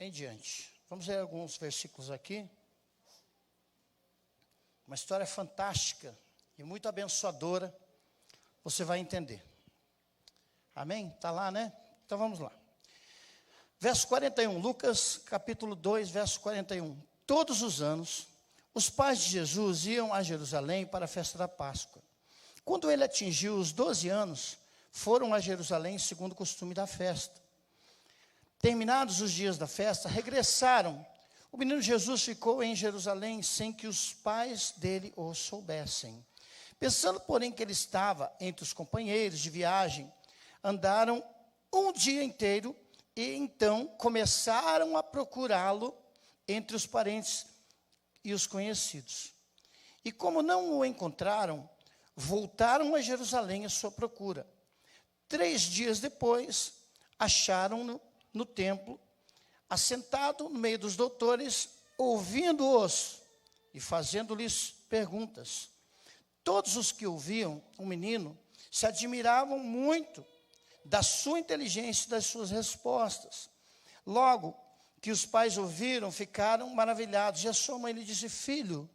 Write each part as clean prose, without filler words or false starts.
em diante. Vamos ler alguns versículos aqui. Uma história fantástica e muito abençoadora. Você vai entender. Amém? Está lá, né? Então vamos lá. Verso 41, Lucas capítulo 2, verso 41. Todos os anos, os pais de Jesus iam a Jerusalém para a festa da Páscoa. Quando ele atingiu os 12 anos, foram a Jerusalém segundo o costume da festa. Terminados os dias da festa, regressaram. O menino Jesus ficou em Jerusalém sem que os pais dele o soubessem. Pensando, porém, que ele estava entre os companheiros de viagem, andaram um dia inteiro e então começaram a procurá-lo entre os parentes e os conhecidos. E como não o encontraram, voltaram a Jerusalém à sua procura. 3 dias depois, acharam-no no templo, assentado no meio dos doutores, ouvindo-os e fazendo-lhes perguntas. Todos os que ouviam o menino se admiravam muito da sua inteligência e das suas respostas. Logo que os pais ouviram, ficaram maravilhados. E a sua mãe lhe disse: filho,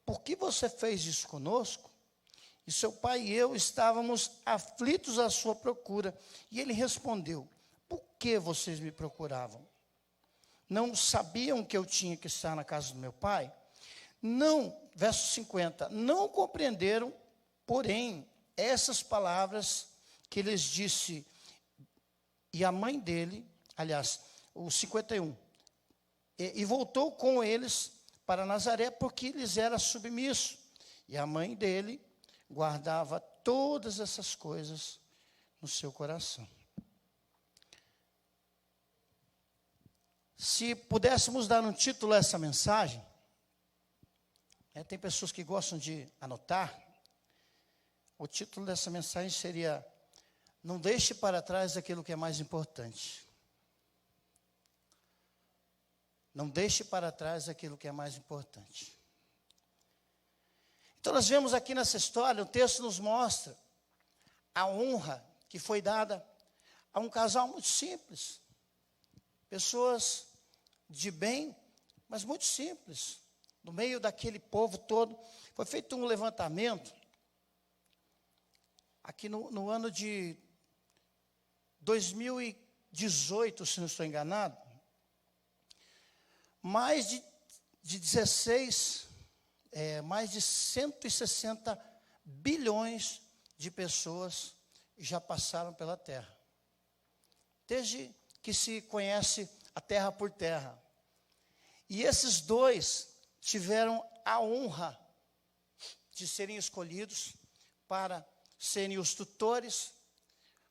por que você fez isso conosco? E seu pai e eu estávamos aflitos à sua procura. E ele respondeu: por que vocês me procuravam? Não sabiam que eu tinha que estar na casa do meu pai? Não, verso 50, não compreenderam, porém, essas palavras que lhes disse. E a mãe dele, aliás, o 51, e voltou com eles para Nazaré, porque lhes era submisso. E a mãe dele guardava todas essas coisas no seu coração. Se pudéssemos dar um título a essa mensagem, tem pessoas que gostam de anotar, o título dessa mensagem seria: não deixe para trás aquilo que é mais importante. Não deixe para trás aquilo que é mais importante. Então nós vemos aqui nessa história, o texto nos mostra a honra que foi dada a um casal muito simples. Pessoas de bem, mas muito simples. No meio daquele povo todo, foi feito um levantamento, aqui no ano de 2018, se não estou enganado, mais de 160 bilhões de pessoas já passaram pela Terra. Desde que se conhece a terra por terra. E esses dois tiveram a honra de serem escolhidos para serem os tutores,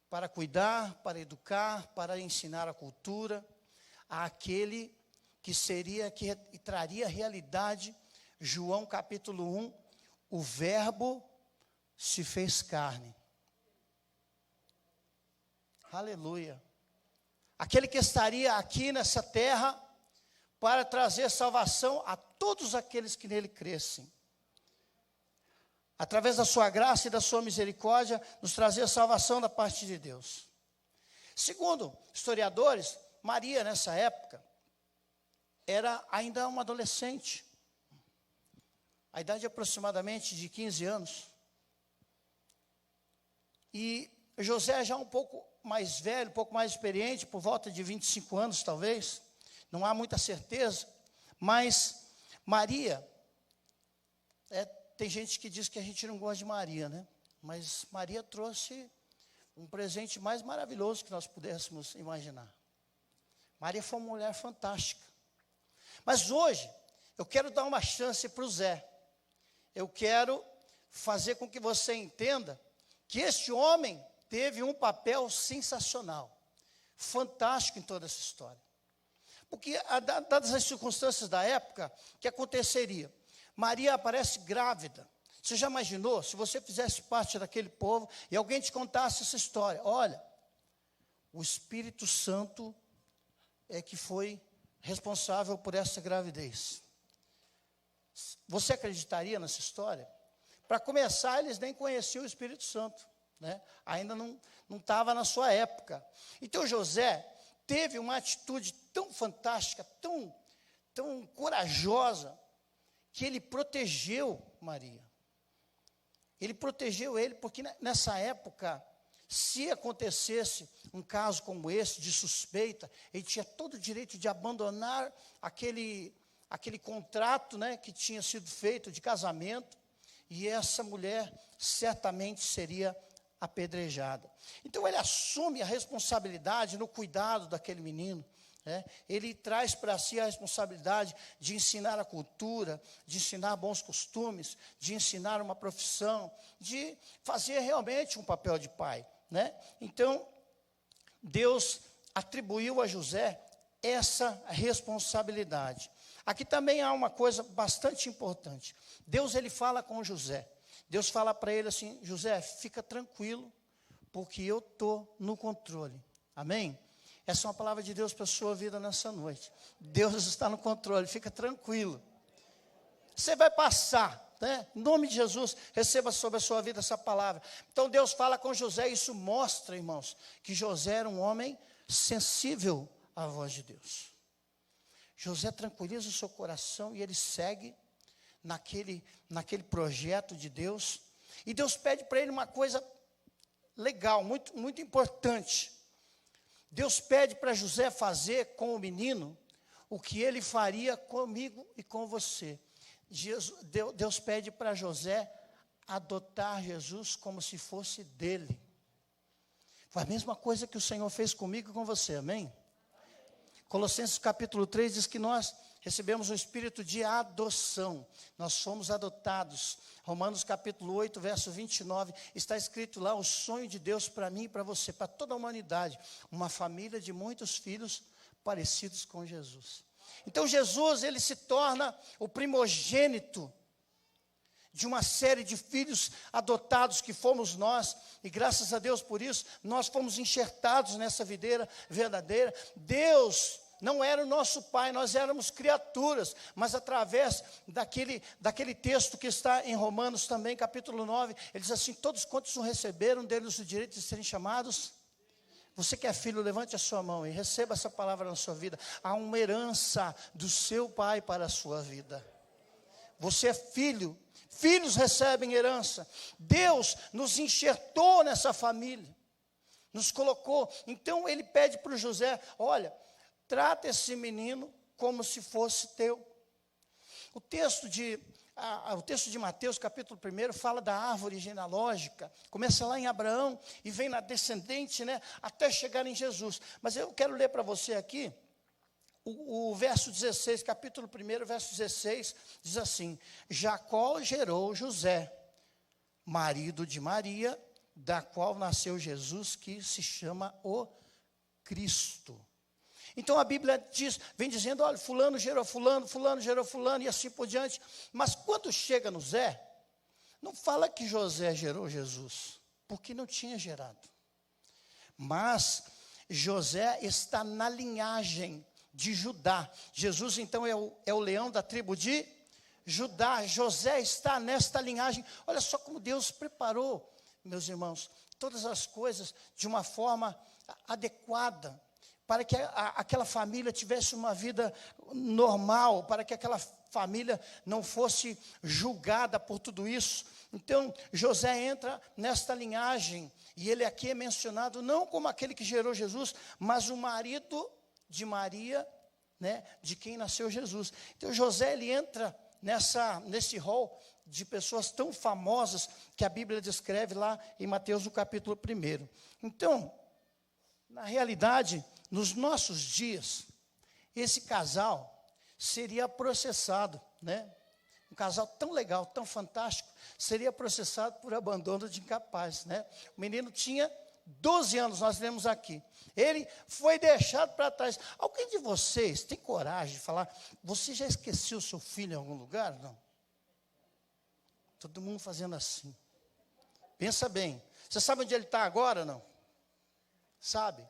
para cuidar, para educar, para ensinar a cultura àquele que traria realidade. João capítulo 1, o verbo se fez carne. Aleluia. Aquele que estaria aqui nessa terra para trazer salvação a todos aqueles que nele crescem. Através da sua graça e da sua misericórdia, nos trazer salvação da parte de Deus. Segundo historiadores, Maria nessa época era ainda uma adolescente. A idade aproximadamente de 15 anos. E José já um pouco mais velho, um pouco mais experiente, por volta de 25 anos talvez, não há muita certeza, mas Maria, tem gente que diz que a gente não gosta de Maria, né? Mas Maria trouxe um presente mais maravilhoso que nós pudéssemos imaginar. Maria foi uma mulher fantástica. Mas hoje, eu quero dar uma chance para o Zé. Eu quero fazer com que você entenda que este homem teve um papel sensacional, fantástico em toda essa história. Porque, dadas as circunstâncias da época, o que aconteceria? Maria aparece grávida. Você já imaginou, se você fizesse parte daquele povo e alguém te contasse essa história? Olha, o Espírito Santo é que foi responsável por essa gravidez. Você acreditaria nessa história? Para começar, eles nem conheciam o Espírito Santo, né? Ainda não estava na sua época. Então José teve uma atitude tão fantástica, tão corajosa, que ele protegeu Maria. Ele protegeu ele, porque nessa época, se acontecesse um caso como esse, de suspeita, ele tinha todo o direito de abandonar aquele contrato, né, que tinha sido feito de casamento, e essa mulher certamente seria apedrejada. Então ele assume a responsabilidade no cuidado daquele menino. Ele traz para si a responsabilidade de ensinar a cultura, de ensinar bons costumes, de ensinar uma profissão, de fazer realmente um papel de pai. Então, Deus atribuiu a José essa responsabilidade. Aqui também há uma coisa bastante importante. Deus, ele fala com José. Deus fala para ele assim: José, fica tranquilo, porque eu estou no controle. Amém? Essa é uma palavra de Deus para a sua vida nessa noite. Deus está no controle, fica tranquilo. Você vai passar, em nome de Jesus, receba sobre a sua vida essa palavra. Então Deus fala com José, isso mostra, irmãos, que José era um homem sensível à voz de Deus. José tranquiliza o seu coração e ele segue naquele projeto de Deus. E Deus pede para ele uma coisa legal, muito, muito importante. Deus pede para José fazer com o menino o que ele faria comigo e com você. Deus pede para José adotar Jesus como se fosse dele. Foi a mesma coisa que o Senhor fez comigo e com você, amém? Colossenses capítulo 3 diz que nós recebemos um espírito de adoção. Nós fomos adotados. Romanos capítulo 8, verso 29, está escrito lá o sonho de Deus para mim e para você, para toda a humanidade. Uma família de muitos filhos parecidos com Jesus. Então Jesus, ele se torna o primogênito de uma série de filhos adotados que fomos nós, e graças a Deus por isso, nós fomos enxertados nessa videira verdadeira. Deus não era o nosso pai, nós éramos criaturas, mas através daquele texto que está em Romanos também, capítulo 9, ele diz assim: todos quantos o receberam, deles o direito de serem chamados. Você que é filho, levante a sua mão e receba essa palavra na sua vida. Há uma herança do seu pai para a sua vida. Você é filho, filhos recebem herança. Deus nos enxertou nessa família, nos colocou. Então ele pede para o José: olha, trata esse menino como se fosse teu. O texto de Mateus, capítulo 1, fala da árvore genealógica. Começa lá em Abraão e vem na descendente, até chegar em Jesus. Mas eu quero ler para você aqui o verso 16, capítulo 1, verso 16, diz assim: Jacó gerou José, marido de Maria, da qual nasceu Jesus, que se chama o Cristo. Então a Bíblia vem dizendo: olha, fulano gerou fulano, fulano gerou fulano, e assim por diante. Mas quando chega no Zé, não fala que José gerou Jesus, porque não tinha gerado. Mas José está na linhagem de Judá. Jesus então é o leão da tribo de Judá. José está nesta linhagem. Olha só como Deus preparou, meus irmãos, todas as coisas de uma forma adequada, para que aquela família tivesse uma vida normal, para que aquela família não fosse julgada por tudo isso. Então, José entra nesta linhagem, e ele aqui é mencionado não como aquele que gerou Jesus, mas o marido de Maria, de quem nasceu Jesus. Então, José, ele entra nesse rol de pessoas tão famosas que a Bíblia descreve lá em Mateus, no capítulo 1. Então, na realidade, nos nossos dias, esse casal seria processado, um casal tão legal, tão fantástico, seria processado por abandono de incapaz, O menino tinha 12 anos, nós lemos aqui. Ele foi deixado para trás. Alguém de vocês tem coragem de falar: você já esqueceu o seu filho em algum lugar? Não. Todo mundo fazendo assim. Pensa bem. Você sabe onde ele está agora? Não. Sabe?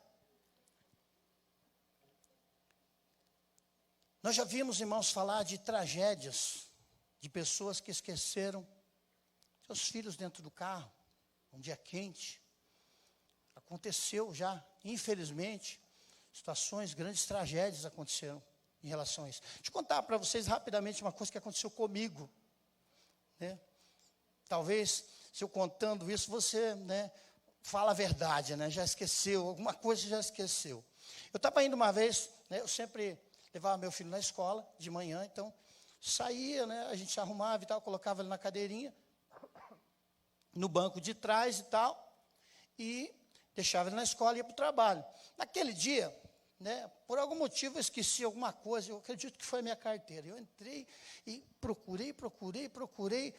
Nós já vimos, irmãos, falar de tragédias, de pessoas que esqueceram seus filhos dentro do carro, um dia quente. Aconteceu já, infelizmente, situações, grandes tragédias aconteceram em relação a isso. Deixa eu contar para vocês rapidamente uma coisa que aconteceu comigo, né? Talvez, se eu contando isso, você, né, fala a verdade, né? Já esqueceu, alguma coisa já esqueceu. Eu estava indo uma vez, né, eu sempre levava meu filho na escola, de manhã, então, saía, né, a gente arrumava e tal, colocava ele na cadeirinha, no banco de trás e tal, e deixava ele na escola e ia para o trabalho. Naquele dia, né, por algum motivo eu esqueci alguma coisa, eu acredito que foi a minha carteira. Eu entrei e procurei,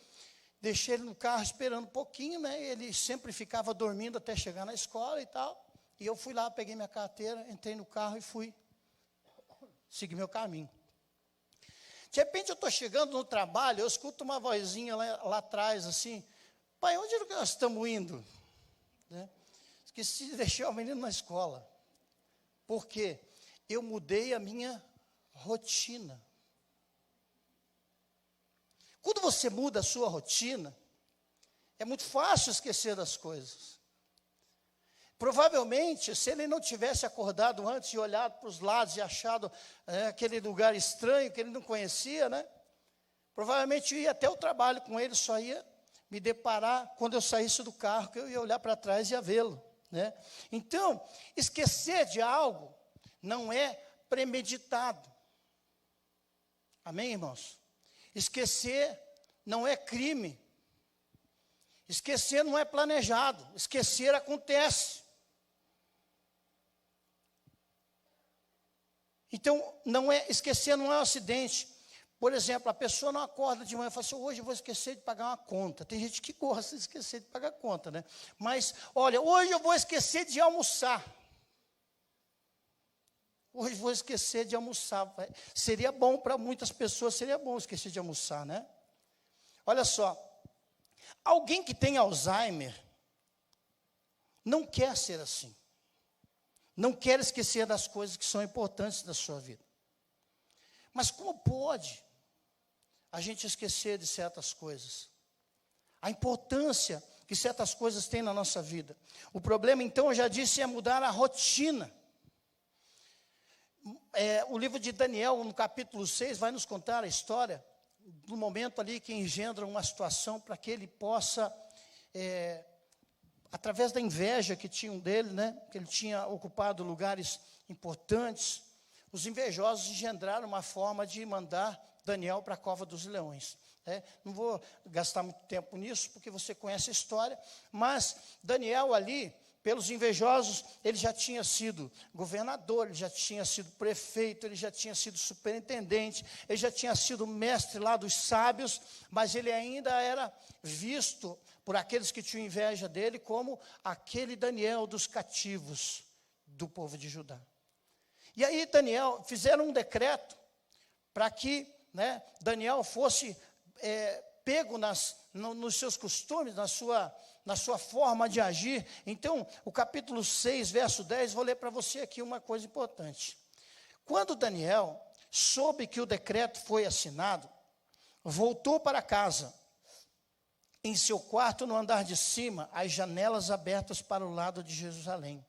deixei ele no carro esperando um pouquinho, né, ele sempre ficava dormindo até chegar na escola e tal, e eu fui lá, peguei minha carteira, entrei no carro e fui seguir meu caminho. De repente eu estou chegando no trabalho, eu escuto uma vozinha lá atrás, assim, pai, onde é que nós estamos indo? Né? Esqueci de deixar o menino na escola. Por quê? Eu mudei a minha rotina. Quando você muda a sua rotina, é muito fácil esquecer das coisas. Provavelmente, se ele não tivesse acordado antes e olhado para os lados e achado aquele lugar estranho que ele não conhecia, né? Provavelmente eu ia até o trabalho com ele, só ia me deparar quando eu saísse do carro, que eu ia olhar para trás e ia vê-lo, né? Então, esquecer de algo não é premeditado. Amém, irmãos? Esquecer não é crime. Esquecer não é planejado. Esquecer acontece. Então, esquecer não é um acidente. Por exemplo, a pessoa não acorda de manhã e fala assim, hoje eu vou esquecer de pagar uma conta. Tem gente que gosta de esquecer de pagar conta, né? Mas, olha, hoje eu vou esquecer de almoçar. Hoje vou esquecer de almoçar. Seria bom para muitas pessoas, seria bom esquecer de almoçar, né? Olha só, alguém que tem Alzheimer não quer ser assim. Não quer esquecer das coisas que são importantes da sua vida. Mas como pode a gente esquecer de certas coisas? A importância que certas coisas têm na nossa vida. O problema, então, eu já disse, é mudar a rotina. O livro de Daniel, no capítulo 6, vai nos contar a história do momento ali que engendra uma situação para que ele possa, através da inveja que tinham dele, né, que ele tinha ocupado lugares importantes, os invejosos engendraram uma forma de mandar Daniel para a cova dos leões. Não vou gastar muito tempo nisso, porque você conhece a história, mas Daniel ali, pelos invejosos, ele já tinha sido governador, ele já tinha sido prefeito, ele já tinha sido superintendente, ele já tinha sido mestre lá dos sábios, mas ele ainda era visto por aqueles que tinham inveja dele como aquele Daniel dos cativos do povo de Judá. E aí Daniel, fizeram um decreto para que, né, Daniel fosse pego nos seus costumes, na sua forma de agir. Então, o capítulo 6, verso 10, vou ler para você aqui uma coisa importante. Quando Daniel soube que o decreto foi assinado, voltou para casa. Em seu quarto, no andar de cima, as janelas abertas para o lado de Jerusalém.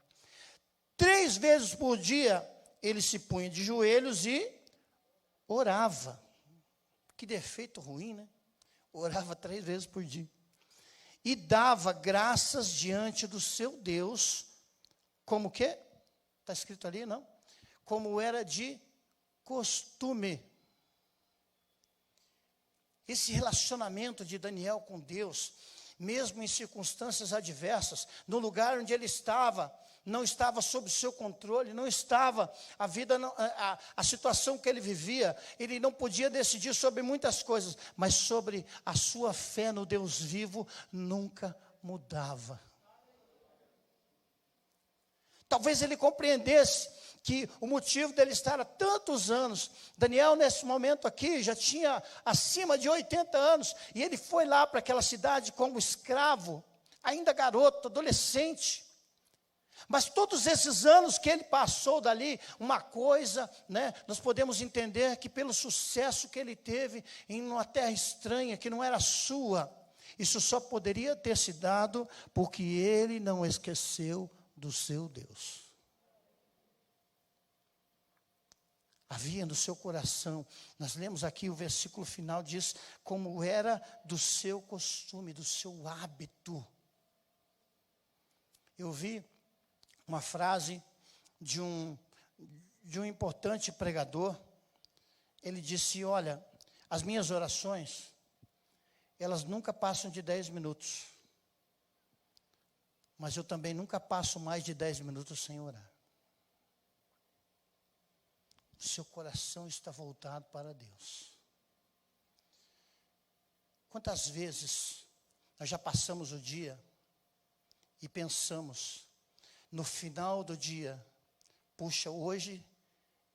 3 vezes por dia, ele se punha de joelhos e orava. Que defeito ruim, né? Orava 3 vezes por dia. E dava graças diante do seu Deus, como o quê? Está escrito ali, não? Como era de costume. Esse relacionamento de Daniel com Deus, mesmo em circunstâncias adversas, no lugar onde ele estava, não estava sob seu controle, não estava, a situação que ele vivia, ele não podia decidir sobre muitas coisas, mas sobre a sua fé no Deus vivo, nunca mudava. Talvez ele compreendesse que o motivo dele estar há tantos anos, Daniel nesse momento aqui já tinha acima de 80 anos, e ele foi lá para aquela cidade como escravo, ainda garoto, adolescente. Mas todos esses anos que ele passou dali, uma coisa, né, nós podemos entender que pelo sucesso que ele teve em uma terra estranha, que não era sua, isso só poderia ter se dado porque ele não esqueceu do seu Deus. havia no seu coração. Nós lemos aqui o versículo final, diz, como era do seu costume, do seu hábito. Eu vi uma frase de um importante pregador. Ele disse, olha, as minhas orações, elas nunca passam de 10 minutos. Mas eu também nunca passo mais de 10 minutos sem orar. O seu coração está voltado para Deus. Quantas vezes nós já passamos o dia e pensamos, no final do dia, puxa, hoje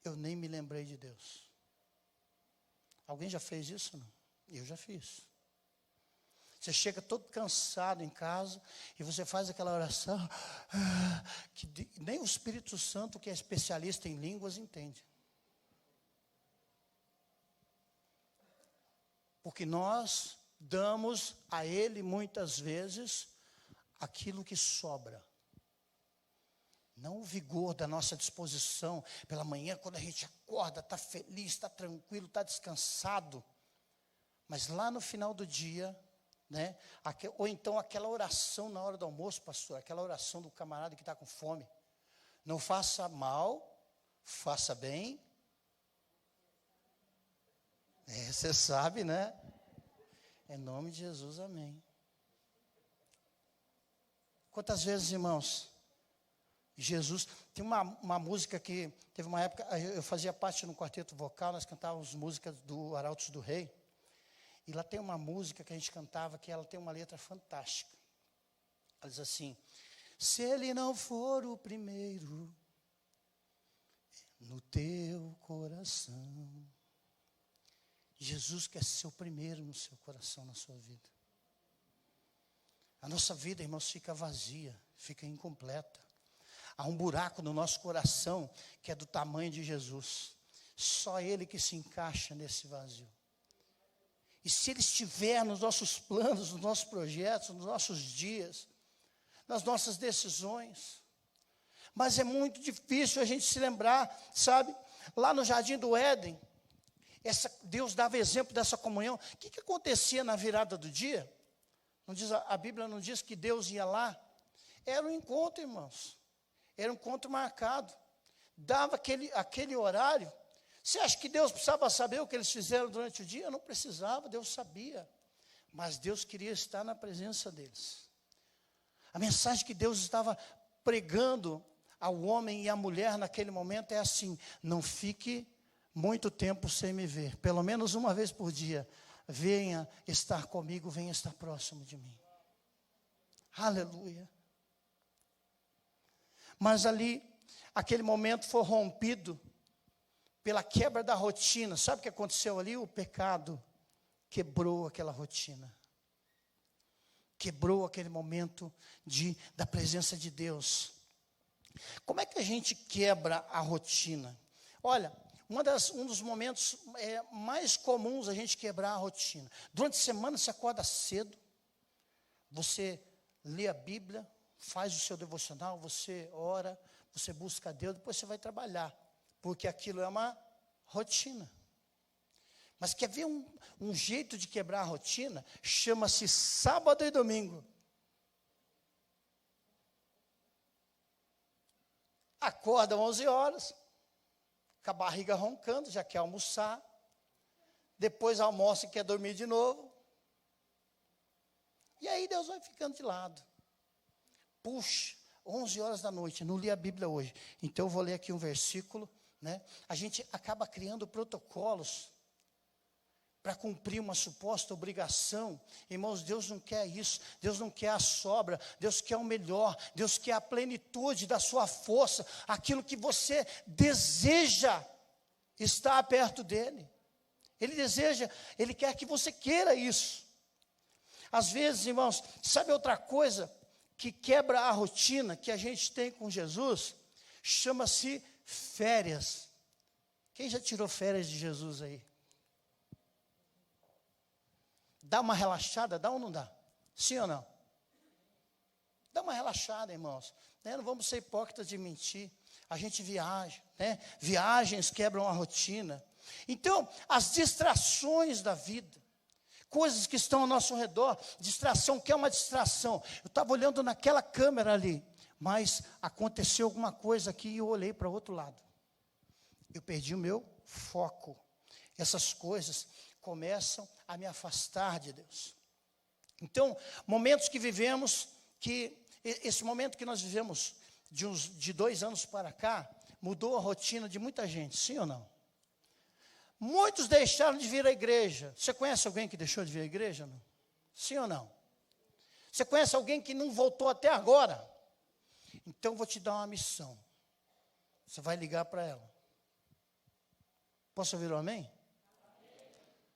eu nem me lembrei de Deus. Alguém já fez isso? Não? Eu já fiz. Você chega todo cansado em casa e você faz aquela oração que nem o Espírito Santo, que é especialista em línguas, entende. Porque nós damos a Ele muitas vezes aquilo que sobra. Não o vigor da nossa disposição pela manhã, quando a gente acorda, está feliz, está tranquilo, está descansado. Mas lá no final do dia, né? Ou então aquela oração na hora do almoço, pastor, aquela oração do camarada que está com fome. Não faça mal, faça bem. Você sabe, né? Em nome de Jesus, amém. Quantas vezes, irmãos, Jesus, tem uma música que, teve uma época, eu fazia parte no quarteto vocal, nós cantávamos músicas do Arautos do Rei, e lá tem uma música que a gente cantava, que ela tem uma letra fantástica. Ela diz assim, se ele não for o primeiro no teu coração, Jesus quer ser o primeiro no seu coração, na sua vida. A nossa vida, irmãos, fica vazia, fica incompleta. Há um buraco no nosso coração que é do tamanho de Jesus. Só Ele que se encaixa nesse vazio. E se Ele estiver nos nossos planos, nos nossos projetos, nos nossos dias, nas nossas decisões. Mas é muito difícil a gente se lembrar, sabe? Lá no Jardim do Éden, Deus dava exemplo dessa comunhão. O que acontecia na virada do dia? A Bíblia não diz que Deus ia lá. Era um encontro, irmãos. Era um encontro marcado. Dava aquele horário. Você acha que Deus precisava saber o que eles fizeram durante o dia? Não precisava, Deus sabia. Mas Deus queria estar na presença deles. A mensagem que Deus estava pregando ao homem e à mulher naquele momento é assim: não fique muito tempo sem me ver. Pelo menos uma vez por dia. Venha estar comigo, venha estar próximo de mim. Aleluia. Mas ali, aquele momento foi rompido pela quebra da rotina. Sabe o que aconteceu ali? O pecado quebrou aquela rotina. Quebrou aquele momento da presença de Deus. Como é que a gente quebra a rotina? Olha, um dos momentos mais comuns a gente quebrar a rotina. Durante a semana você acorda cedo, você lê a Bíblia, faz o seu devocional, você ora, você busca a Deus, depois você vai trabalhar, porque aquilo é uma rotina. Mas quer ver um jeito de quebrar a rotina? Chama-se sábado e domingo. Acorda 11 horas, com a barriga roncando, já quer almoçar, depois almoça e quer dormir de novo, e aí Deus vai ficando de lado. Puxa, 11 horas da noite, não li a Bíblia hoje, então eu vou ler aqui um versículo, né? A gente acaba criando protocolos para cumprir uma suposta obrigação. Irmãos, Deus não quer isso. Deus não quer a sobra. Deus quer o melhor. Deus quer a plenitude da sua força. Aquilo que você deseja estar perto dEle. Ele deseja, Ele quer que você queira isso. Às vezes, irmãos, sabe outra coisa que quebra a rotina que a gente tem com Jesus? Chama-se férias. Quem já tirou férias de Jesus aí? Dá uma relaxada, dá ou não dá? Sim ou não? Dá uma relaxada, irmãos. Né? Não vamos ser hipócritas de mentir. A gente viaja, né? Viagens quebram a rotina. Então, as distrações da vida, coisas que estão ao nosso redor, distração, que é uma distração. Eu estava olhando naquela câmera ali, mas aconteceu alguma coisa aqui e eu olhei para o outro lado. Eu perdi o meu foco. Essas coisas começam a me afastar de Deus. Então, momentos que vivemos, esse momento que nós vivemos de 2 anos para cá, mudou a rotina de muita gente, sim ou não? Muitos deixaram de vir à igreja. Você conhece alguém que deixou de vir à igreja? Não? Sim ou não? Você conhece alguém que não voltou até agora? Então, vou te dar uma missão. Você vai ligar para ela. Posso ouvir um amém?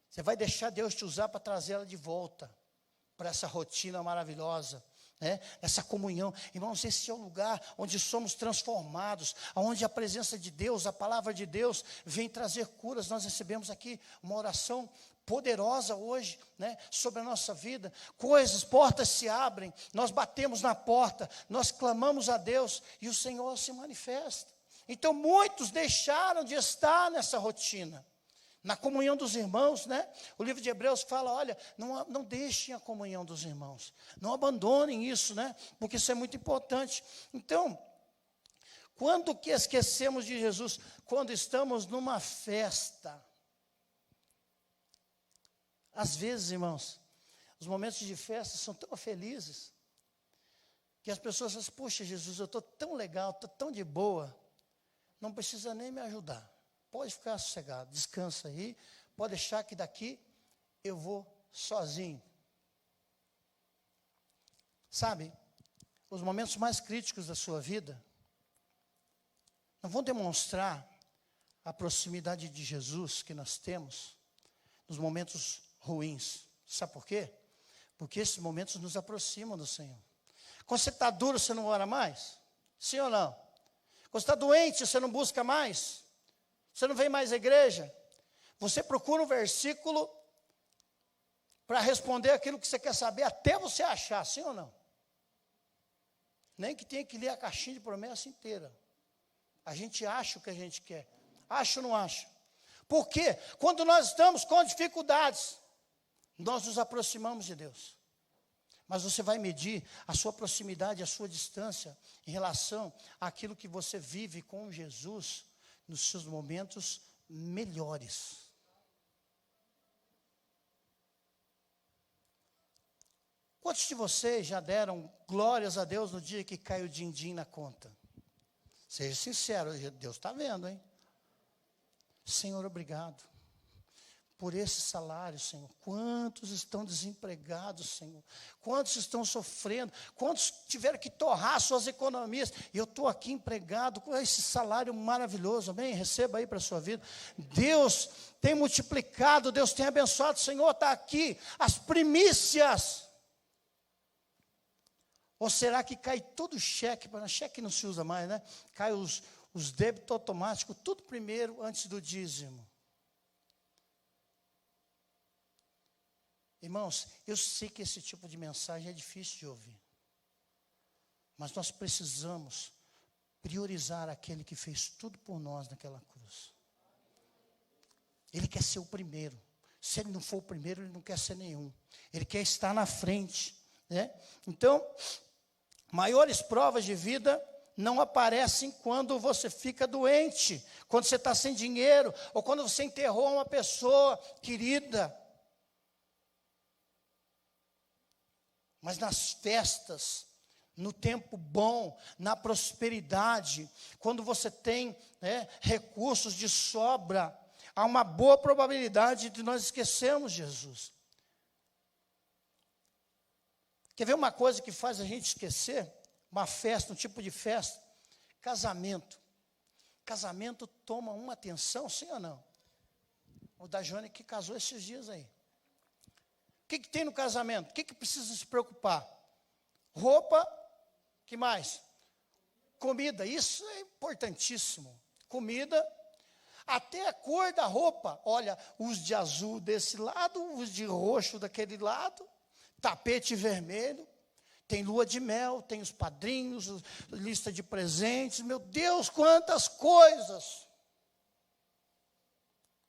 Você vai deixar Deus te usar para trazer ela de volta para essa rotina maravilhosa, né? Essa comunhão. Irmãos, esse é o lugar onde somos transformados, onde a presença de Deus, a palavra de Deus vem trazer curas. Nós recebemos aqui uma oração poderosa hoje, né, sobre a nossa vida. Coisas, portas se abrem, nós batemos na porta, nós clamamos a Deus e o Senhor se manifesta. Então muitos deixaram de estar nessa rotina, na comunhão dos irmãos, né? O livro de Hebreus fala, olha, não deixem a comunhão dos irmãos, não abandonem isso, né? Porque isso é muito importante. Então, quando que esquecemos de Jesus? Quando estamos numa festa. Às vezes, irmãos, os momentos de festa são tão felizes, que as pessoas falam, poxa, Jesus, eu estou tão legal, estou tão de boa, não precisa nem me ajudar. Pode ficar sossegado, descansa aí, pode deixar que daqui eu vou sozinho. Sabe, os momentos mais críticos da sua vida não vão demonstrar a proximidade de Jesus que nós temos nos momentos ruins. Sabe por quê? Porque esses momentos nos aproximam do Senhor. Quando você está duro, você não ora mais? Sim ou não? Quando você está doente, você não busca mais? Você não vem mais à igreja? Você procura um versículo para responder aquilo que você quer saber, até você achar, sim ou não? Nem que tenha que ler a caixinha de promessa inteira. A gente acha o que a gente quer. Acha ou não acha? Por quê? Quando nós estamos com dificuldades, nós nos aproximamos de Deus. Mas você vai medir a sua proximidade, a sua distância em relação àquilo que você vive com Jesus nos seus momentos melhores. Quantos de vocês já deram glórias a Deus no dia que caiu o din-din na conta? Seja sincero, Deus está vendo, hein? Senhor, obrigado por esse salário, Senhor. Quantos estão desempregados, Senhor? Quantos estão sofrendo? Quantos tiveram que torrar suas economias? E eu estou aqui empregado com esse salário maravilhoso, amém? Receba aí para a sua vida. Deus tem multiplicado, Deus tem abençoado, Senhor, está aqui as primícias. Ou será que cai todo o cheque? Cheque não se usa mais, né? Cai os débitos automáticos, tudo primeiro antes do dízimo. Irmãos, eu sei que esse tipo de mensagem é difícil de ouvir. Mas nós precisamos priorizar aquele que fez tudo por nós naquela cruz. Ele quer ser o primeiro. Se ele não for o primeiro, ele não quer ser nenhum. Ele quer estar na frente, né? Então, maiores provas de vida não aparecem quando você fica doente, quando você está sem dinheiro, ou quando você enterrou uma pessoa querida. Mas nas festas, no tempo bom, na prosperidade, quando você tem, né, recursos de sobra, há uma boa probabilidade de nós esquecermos Jesus. Quer ver uma coisa que faz a gente esquecer? Uma festa, um tipo de festa? Casamento. Casamento toma uma atenção, sim ou não? O da Joane que casou esses dias aí. O que tem no casamento? O que precisa se preocupar? Roupa, que mais? Comida, isso é importantíssimo. Comida, até a cor da roupa. Olha, os de azul desse lado, os de roxo daquele lado, tapete vermelho. Tem lua de mel, tem os padrinhos, lista de presentes, meu Deus, quantas coisas.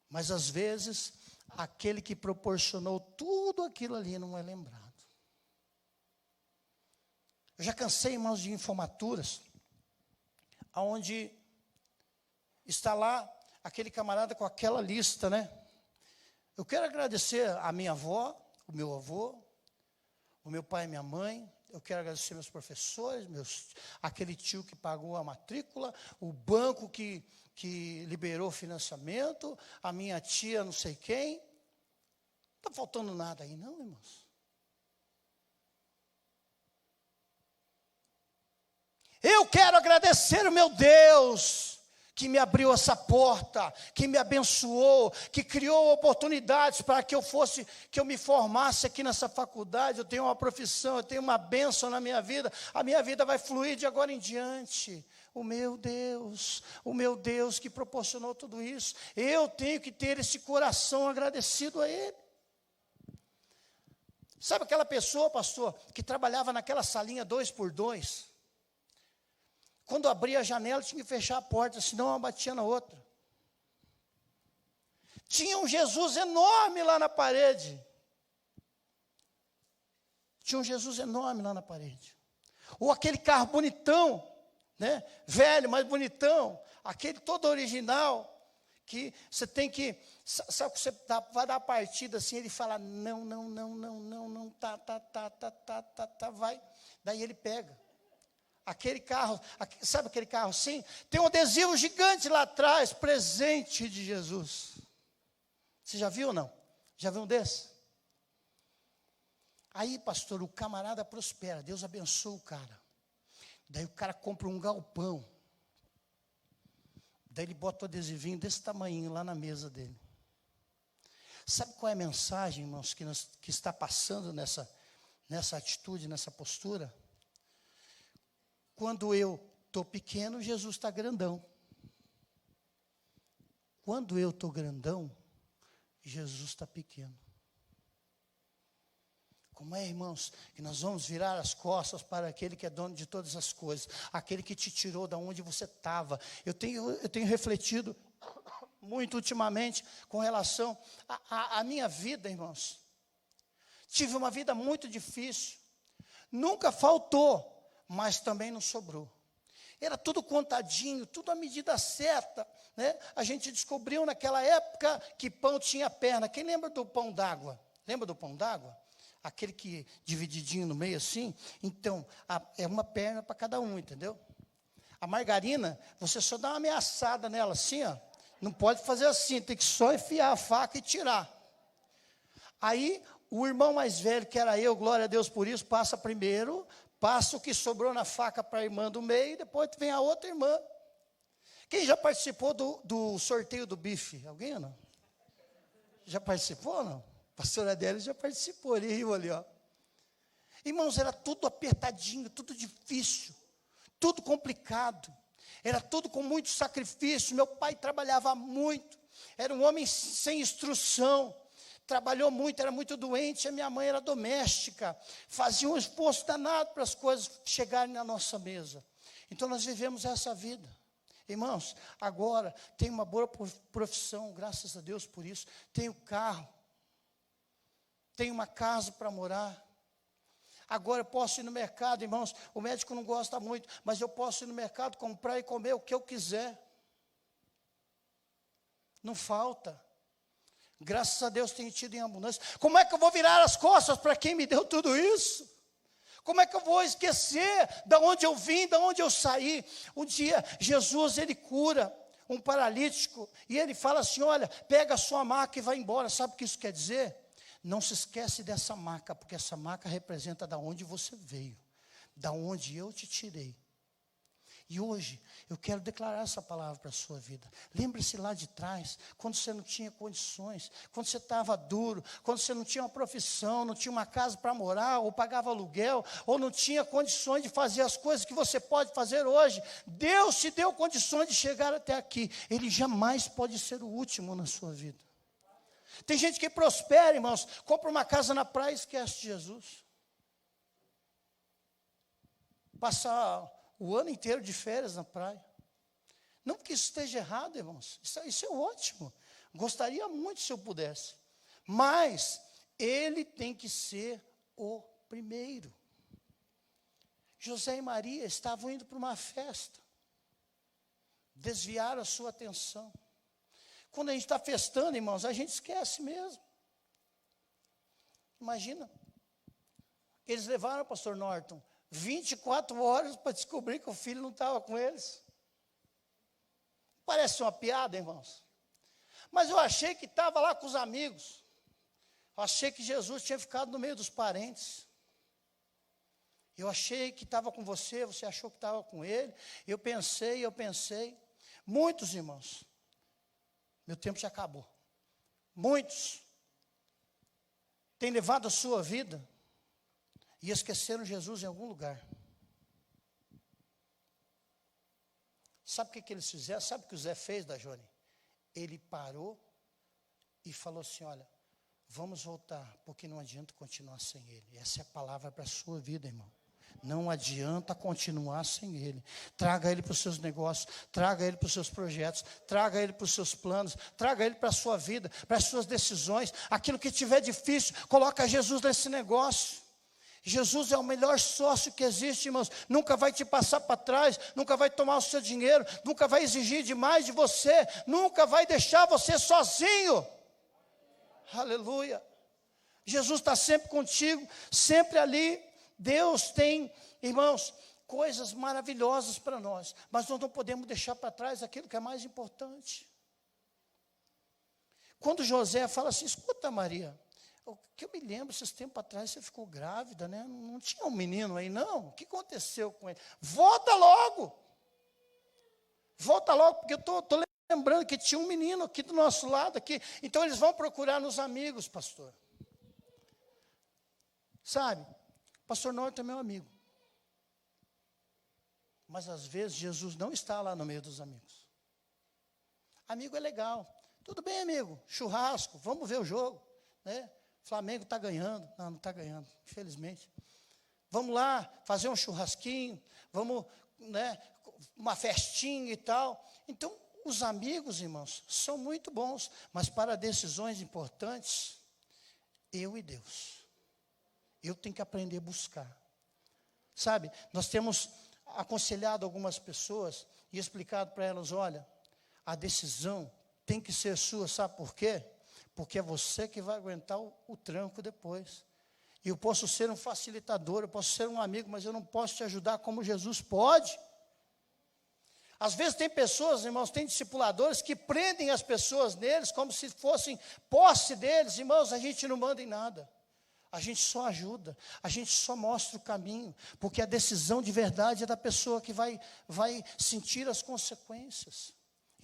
Mas às vezes, aquele que proporcionou tudo aquilo ali não é lembrado. Eu já cansei, irmãos, de informaturas, onde está lá aquele camarada com aquela lista, né? Eu quero agradecer a minha avó, o meu avô, o meu pai e minha mãe. Eu quero agradecer meus professores, aquele tio que pagou a matrícula, o banco que liberou o financiamento, a minha tia não sei quem. Não está faltando nada aí não, irmãos. Eu quero agradecer o meu Deus, que me abriu essa porta, que me abençoou, que criou oportunidades para que eu me formasse aqui nessa faculdade. Eu tenho uma profissão, eu tenho uma bênção na minha vida, a minha vida vai fluir de agora em diante. O meu Deus que proporcionou tudo isso, eu tenho que ter esse coração agradecido a Ele. Sabe aquela pessoa, pastor, que trabalhava naquela salinha 2x2? Quando abria a janela, tinha que fechar a porta, senão ela batia na outra. Tinha um Jesus enorme lá na parede. Ou aquele carro bonitão, né? Velho, mas bonitão. Aquele todo original, que você tem que... Sabe que você vai dar a partida assim, ele fala, não, vai. Daí ele pega. Aquele carro, sabe aquele carro assim? Tem um adesivo gigante lá atrás, presente de Jesus. Você já viu ou não? Já viu um desse? Aí, pastor, o camarada prospera, Deus abençoa o cara. Daí o cara compra um galpão. Daí ele bota o adesivinho desse tamanho lá na mesa dele. Sabe qual é a mensagem, irmãos, que está passando nessa atitude, nessa postura? Quando eu estou pequeno, Jesus está grandão. Quando eu estou grandão, Jesus está pequeno. Como é, irmãos, que nós vamos virar as costas para aquele que é dono de todas as coisas, aquele que te tirou da onde você estava. Eu tenho refletido muito ultimamente com relação à minha vida, irmãos. Tive uma vida muito difícil. Nunca faltou, mas também não sobrou. Era tudo contadinho, tudo à medida certa, né? A gente descobriu naquela época que pão tinha perna. Quem lembra do pão d'água? Lembra do pão d'água? Aquele que divididinho no meio assim? Então, é uma perna para cada um, entendeu? A margarina, você só dá uma ameaçada nela assim, ó. Não pode fazer assim, tem que só enfiar a faca e tirar. Aí, o irmão mais velho, que era eu, glória a Deus por isso, passa primeiro, passa o que sobrou na faca para a irmã do meio, e depois vem a outra irmã. Quem já participou do sorteio do bife? Alguém ou não? Já participou ou não? A pastora Adélia já participou, ele riu ali, ó. Irmãos, era tudo apertadinho, tudo difícil, tudo complicado, era tudo com muito sacrifício. Meu pai trabalhava muito, era um homem sem instrução, trabalhou muito, era muito doente, a minha mãe era doméstica, fazia um esforço danado para as coisas chegarem na nossa mesa. Então nós vivemos essa vida. Irmãos, agora tenho uma boa profissão, graças a Deus por isso, tenho carro, tenho uma casa para morar. Agora eu posso ir no mercado, irmãos, o médico não gosta muito, mas eu posso ir no mercado, comprar e comer o que eu quiser. Não falta. Graças a Deus tenho tido em abundância. Como é que eu vou virar as costas para quem me deu tudo isso? Como é que eu vou esquecer de onde eu vim, de onde eu saí? Um dia, Jesus, ele cura um paralítico, e ele fala assim, olha, pega a sua maca e vai embora. Sabe o que isso quer dizer? Não se esquece dessa maca, porque essa maca representa da onde você veio, da onde eu te tirei. E hoje, eu quero declarar essa palavra para a sua vida. Lembre-se lá de trás, quando você não tinha condições, quando você estava duro, quando você não tinha uma profissão, não tinha uma casa para morar, ou pagava aluguel, ou não tinha condições de fazer as coisas que você pode fazer hoje. Deus te deu condições de chegar até aqui. Ele jamais pode ser o último na sua vida. Tem gente que prospera, irmãos, compra uma casa na praia e esquece de Jesus. passar o ano inteiro de férias na praia. Não que isso esteja errado, irmãos. Isso é ótimo. Gostaria muito se eu pudesse. Mas ele tem que ser o primeiro. José e Maria estavam indo para uma festa. Desviaram a sua atenção. Quando a gente está festando, irmãos, a gente esquece mesmo. Imagina. Eles levaram, pastor Norton, 24 horas para descobrir que o filho não estava com eles. Parece uma piada, irmãos. Mas eu achei que estava lá com os amigos. Eu achei que Jesus tinha ficado no meio dos parentes. Eu achei que estava com você, você achou que estava com ele. Eu pensei. Muitos, irmãos, meu tempo já acabou. Muitos têm levado a sua vida e esqueceram Jesus em algum lugar. Sabe o que eles fizeram? Sabe o que o Zé fez, da Jônia? Ele parou e falou assim, olha, vamos voltar, porque não adianta continuar sem ele. Essa é a palavra para a sua vida, irmão. Não adianta continuar sem ele. Traga ele para os seus negócios, traga ele para os seus projetos, traga ele para os seus planos, traga ele para a sua vida, para as suas decisões. Aquilo que tiver difícil, coloca Jesus nesse negócio. Jesus é o melhor sócio que existe, irmãos. Nunca vai te passar para trás, nunca vai tomar o seu dinheiro, nunca vai exigir demais de você, nunca vai deixar você sozinho. Aleluia. Jesus está sempre contigo, sempre ali. Deus tem, irmãos, coisas maravilhosas para nós, mas nós não podemos deixar para trás aquilo que é mais importante. Quando José fala assim, escuta, Maria, o que eu me lembro, esses tempos atrás você ficou grávida, né? Não tinha um menino aí, não. O que aconteceu com ele? Volta logo, porque eu estou lembrando que tinha um menino aqui do nosso lado, aqui. Então eles vão procurar nos amigos, pastor. Sabe, pastor Norton é meu amigo. Mas às vezes Jesus não está lá no meio dos amigos. Amigo é legal. Tudo bem, amigo, churrasco, vamos ver o jogo, né? Flamengo está ganhando. Não está ganhando, infelizmente. Vamos lá fazer um churrasquinho, vamos, né, uma festinha e tal. Então, os amigos, irmãos, são muito bons, mas para decisões importantes, eu e Deus. Eu tenho que aprender a buscar. Sabe, nós temos aconselhado algumas pessoas e explicado para elas, olha, a decisão tem que ser sua, sabe por quê? Porque é você que vai aguentar o tranco depois. E eu posso ser um facilitador, eu posso ser um amigo, mas eu não posso te ajudar como Jesus pode. Às vezes tem pessoas, irmãos, tem discipuladores que prendem as pessoas neles como se fossem posse deles. Irmãos, a gente não manda em nada. A gente só ajuda, a gente só mostra o caminho, porque a decisão de verdade é da pessoa que vai sentir as consequências.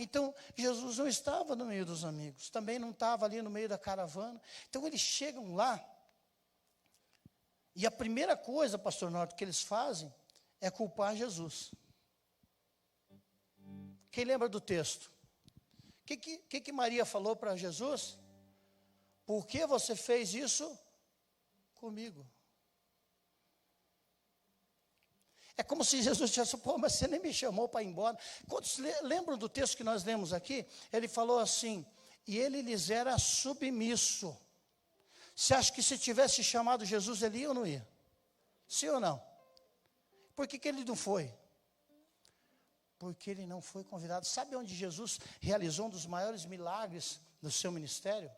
Então, Jesus não estava no meio dos amigos, também não estava ali no meio da caravana. Então, eles chegam lá, e a primeira coisa, pastor Norton, que eles fazem, é culpar Jesus. Quem lembra do texto? O que Maria falou para Jesus? Por que você fez isso comigo? É como se Jesus dissesse, pô, mas você nem me chamou para ir embora. Quantos lembram do texto que nós lemos aqui? Ele falou assim, e ele lhes era submisso. Você acha que se tivesse chamado Jesus, ele ia ou não ia? Sim ou não? Por que ele não foi? Porque ele não foi convidado. Sabe onde Jesus realizou um dos maiores milagres do seu ministério?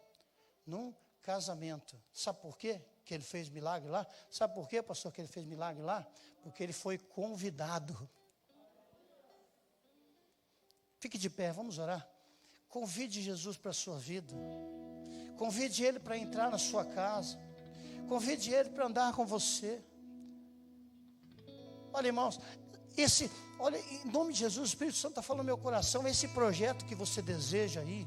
Num casamento. Sabe por quê que ele fez milagre lá? Sabe por quê, pastor, que ele fez milagre lá? Porque ele foi convidado. Fique de pé, vamos orar. Convide Jesus para a sua vida. Convide Ele para entrar na sua casa. Convide Ele para andar com você. Olha, irmãos, olha, em nome de Jesus, o Espírito Santo está falando no meu coração, esse projeto que você deseja aí,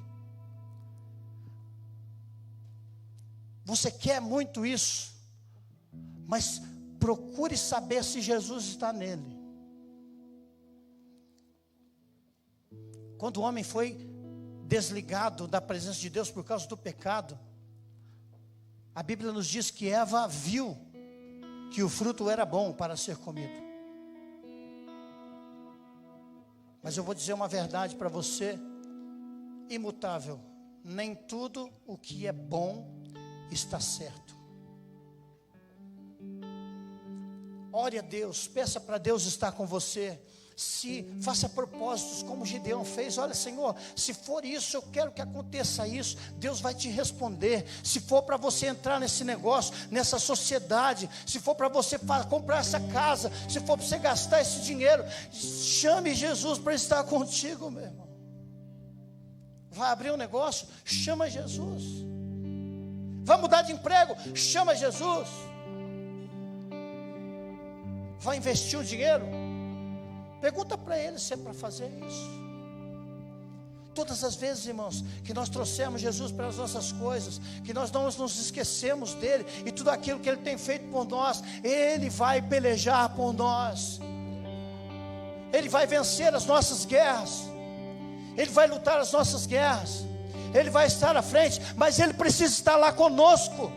você quer muito isso, mas procure saber se Jesus está nele. Quando o homem foi desligado da presença de Deus por causa do pecado, a Bíblia nos diz que Eva viu que o fruto era bom para ser comido. Mas eu vou dizer uma verdade para você, imutável: nem tudo o que é bom está certo. Ore a Deus, peça para Deus estar com você. Faça propósitos como Gideão fez. Olha, Senhor, se for isso, eu quero que aconteça isso. Deus vai te responder. Se for para você entrar nesse negócio, nessa sociedade, se for para você comprar essa casa, se for para você gastar esse dinheiro, chame Jesus para estar contigo, meu irmão. Vai abrir um negócio? Chama Jesus. Vai mudar de emprego? Chama Jesus. Vai investir o dinheiro? Pergunta para ele se é para fazer isso. Todas as vezes, irmãos, que nós trouxemos Jesus para as nossas coisas, que nós não nos esquecemos dele e tudo aquilo que ele tem feito por nós, ele vai pelejar por nós. Ele vai vencer as nossas guerras. Ele vai lutar as nossas guerras. Ele vai estar à frente, mas ele precisa estar lá conosco.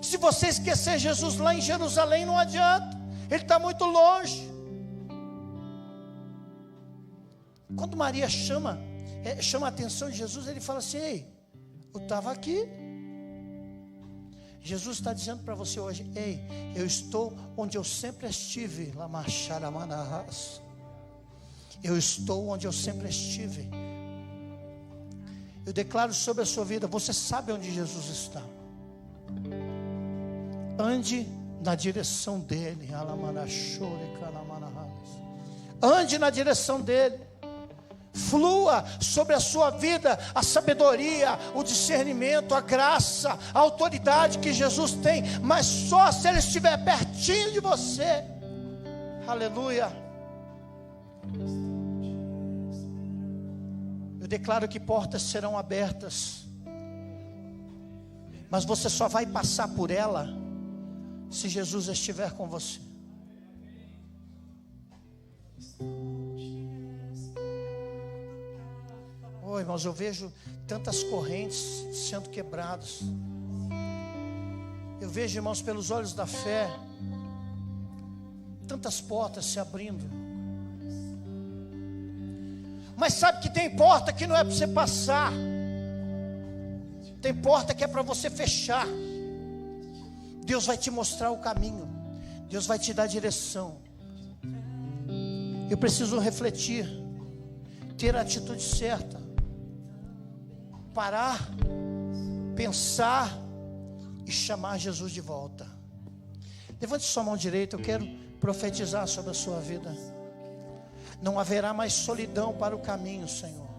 Se você esquecer Jesus lá em Jerusalém, não adianta. Ele está muito longe. Quando Maria chama a atenção de Jesus, ele fala assim: ei, eu estava aqui. Jesus está dizendo para você hoje: ei, eu estou onde eu sempre estive. Eu estou onde eu sempre estive. Eu declaro sobre a sua vida: você sabe onde Jesus está. Ande na direção dele. Ande na direção dele. Flua sobre a sua vida a sabedoria, o discernimento, a graça, a autoridade que Jesus tem, mas só se ele estiver pertinho de você. Aleluia. Eu declaro que portas serão abertas, mas você só vai passar por ela se Jesus estiver com você. Oh, irmãos, eu vejo tantas correntes sendo quebradas. Eu vejo, irmãos, pelos olhos da fé, tantas portas se abrindo. Mas sabe que tem porta que não é para você passar. Tem porta que é para você fechar. Deus vai te mostrar o caminho. Deus vai te dar direção. Eu preciso refletir, ter a atitude certa, parar, pensar e chamar Jesus de volta. Levante sua mão direita, eu quero profetizar sobre a sua vida. Não haverá mais solidão para o caminho, Senhor.